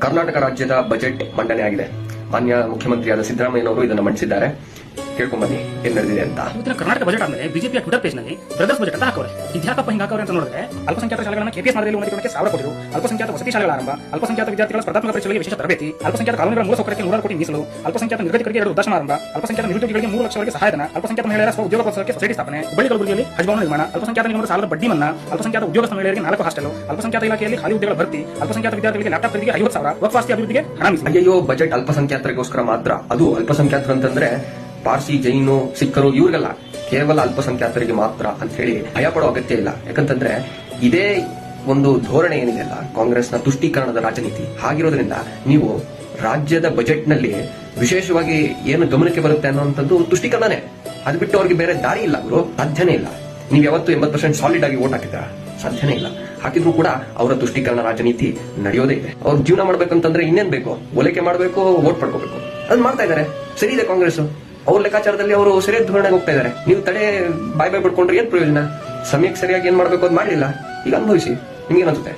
ಕರ್ನಾಟಕ ರಾಜ್ಯದ ಬಜೆಟ್ ಮಂಡನೆ ಆಗಿದೆ. ಮಾನ್ಯ ಮುಖ್ಯಮಂತ್ರಿಯಾದ ಸಿದ್ದರಾಮಯ್ಯನವರು ಇದನ್ನು ಮಂಡಿಸಿದ್ದಾರೆ. ಕೇಳ್ಕೊಂಬನ್ನಿ ಏನ್ ನಡೆದಿದೆ ಅಂತ. ಇವತ್ತಿನ ಕರ್ನಾಟಕ ಬಜೆಟ್ ಆದ್ಮೇಲೆ ಬಿಜೆಪಿಯ ಟ್ವಿಟರ್ ಪೇಜ್ ನಲ್ಲಿ ಬ್ರದರ್ಸ್ ಬಜೆಟ್ ಅಂತ ಹಾಕೋರೆ. ಇದ್ಯಾಕಪ್ಪ ಹಿಂಗ ಹಾಕೋರೆ ಅಂತ ನೋಡಿದ್ರೆ ಅಲ್ಪಸಂಖ್ಯಾತ ಶಾಲೆಗಳನ್ನ ಕೆಪಿಎಸ್ ಮಾದರಿಯಲ್ಲಿ ಉನ್ನತೀಕರಣಕ್ಕೆ 1000 ಕೋಟಿ, ಅಲ್ಪಸಂಖ್ಯಾತ ವಸತಿ ಶಾಲೆಗಳ ಆರಂಭ, ಅಲ್ಪಸಂಖ್ಯಾತ ವಿದ್ಯಾರ್ಥಿಗಳ ಸ್ಪರ್ಧಾತ್ಮಕ ಪರೀಕ್ಷೆಗಳಿಗೆ ವಿಶೇಷ ತರಬೇತಿ, ಅಲ್ಪಸಂಖ್ಯಾತ ಕಾನೂನುಗಳ ಮೂಲಸೌಕರ್ಯಕ್ಕೆ 100 ಕೋಟಿ ಮೀಸಲು, ಅಲ್ಪಸಂಖ್ಯಾತ ನಿರ್ಗತಿಕರಿಗೆ 2 ಉದ್ದಾಶನ ಆರಂಭ, ಅಲ್ಪಸಂಖ್ಯಾತ ನಿರುದ್ಯೋಗಿಗಳಿಗೆ 3 ಲಕ್ಷವರೆಗೆ ಸಹಾಯಧನ, ಅಲ್ಪಸಂಖ್ಯಾತ ಮಹಿಳೆಯರ ಸ್ವ ಉದ್ಯೋಗ ಪ್ರೋತ್ಸಾಹಕ್ಕೆ ಸೊಸೈಟಿ ಸ್ಥಾಪನೆ, ಹುಬ್ಬಳ್ಳಿ ಕಲಬುರಗಿಯಲ್ಲಿ ಹಜ್ ಭವನ ನಿರ್ಮಾಣ, ಅಲ್ಪಸಂಖ್ಯಾತ ನಿಗಮದ ಸಾಲದ ಬಡ್ಡಿ ಮನ್ನಾ, ಅಲ್ಪಸಂಖ್ಯಾತ ಉದ್ಯೋಗಸ್ಥ ಮಹಿಳೆಯರಿಗೆ 4 ಹಾಸ್ಟೆಲ್, ಅಲ್ಪಸಂಖ್ಯಾತ ಇಲಾಖೆಯಲ್ಲಿ ಖಾಲಿ ಹುದ್ದೆಗಳ ಭರ್ತಿ, ಅಲ್ಪಸಂಖ್ಯಾತ ವಿದ್ಯಾರ್ಥಿಗಳಿಗೆ ಲ್ಯಾಪ್ಟಾಪ್ ಖರೀದಿಗೆ 50,000, ವಕ್ಫ್ ಆಸ್ತಿ ಅಭಿವೃದ್ಧಿಗೆ ಹಣ ಮೀಸಲು. ಅಯ್ಯೋ, ಬಜೆಟ್ ಅಲ್ಪಸಂಖ್ಯಾತರಿಗೋಸ್ಕರ ಮಾತ್ರ. ಅದು ಅಲ್ಪಸಂಖ್ಯಾತರು ಅಂತಂದ್ರೆ ಪಾರ್ಸಿ, ಜೈನು, ಸಿಖ್ಖರು ಇವ್ರಿಗಲ್ಲ, ಕೇವಲ ಅಲ್ಪಸಂಖ್ಯಾತರಿಗೆ ಮಾತ್ರ ಅಂತ ಹೇಳಿ ಭಯ ಪಡೋ ಅಗತ್ಯ ಇಲ್ಲ. ಯಾಕಂತಂದ್ರೆ ಇದೇ ಒಂದು ಧೋರಣೆ ಏನಿದೆಯಲ್ಲ, ಕಾಂಗ್ರೆಸ್ನ ತುಷ್ಟೀಕರಣದ ರಾಜನೀತಿ. ಹಾಗಿರೋದ್ರಿಂದ ನೀವು ರಾಜ್ಯದ ಬಜೆಟ್ ನಲ್ಲಿ ವಿಶೇಷವಾಗಿ ಏನು ಗಮನಕ್ಕೆ ಬರುತ್ತೆ ಅನ್ನೋಂಥದ್ದು ತುಷ್ಟೀಕರಣನೇ. ಅದು ಬಿಟ್ಟು ಅವ್ರಿಗೆ ಬೇರೆ ದಾರಿ ಇಲ್ಲ, ಗುರು. ಸಾಧ್ಯನೇ ಇಲ್ಲ. ನೀವು ಯಾವತ್ತು 80% ಸಾಲಿಡ್ ಆಗಿ ವೋಟ್ ಹಾಕಿದ್ರ? ಸಾಧ್ಯನೇ ಇಲ್ಲ. ಹಾಕಿದ್ರು ಕೂಡ ಅವರ ತುಷ್ಟೀಕರಣ ರಾಜನೀತಿ ನಡೆಯೋದೇ ಇದೆ. ಅವ್ರು ಜೀವನ ಮಾಡ್ಬೇಕಂತಂದ್ರೆ ಇನ್ನೇನ್ ಬೇಕು? ಓಲೈಕೆ ಮಾಡಬೇಕು, ವೋಟ್ ಪಡ್ಕೋಬೇಕು. ಅದ್ ಮಾಡ್ತಾ ಇದಾರೆ. ಸರಿ ಇದೆ ಕಾಂಗ್ರೆಸ್. ಅವ್ರ ಲೆಕ್ಕಾಚಾರದಲ್ಲಿ ಅವರು ಸರಿಯಾದ ಧೋರಣೆಗೆ ಹೋಗ್ತಾ ಇದಾರೆ. ನೀವು ತಡೆ ಬಾಯ್ ಬಾಯ್ ಪಡ್ಕೊಂಡ್ರೆ ಏನ್ ಪ್ರಯೋಜನ? ಸಮಯಕ್ಕೆ ಸರಿಯಾಗಿ ಏನ್ ಮಾಡ್ಬೇಕು ಅದು ಮಾಡಲಿಲ್ಲ. ಈಗ ಅನುಭವಿಸಿ. ನಿಮ್ಗೇನನ್ಸುತ್ತೆ?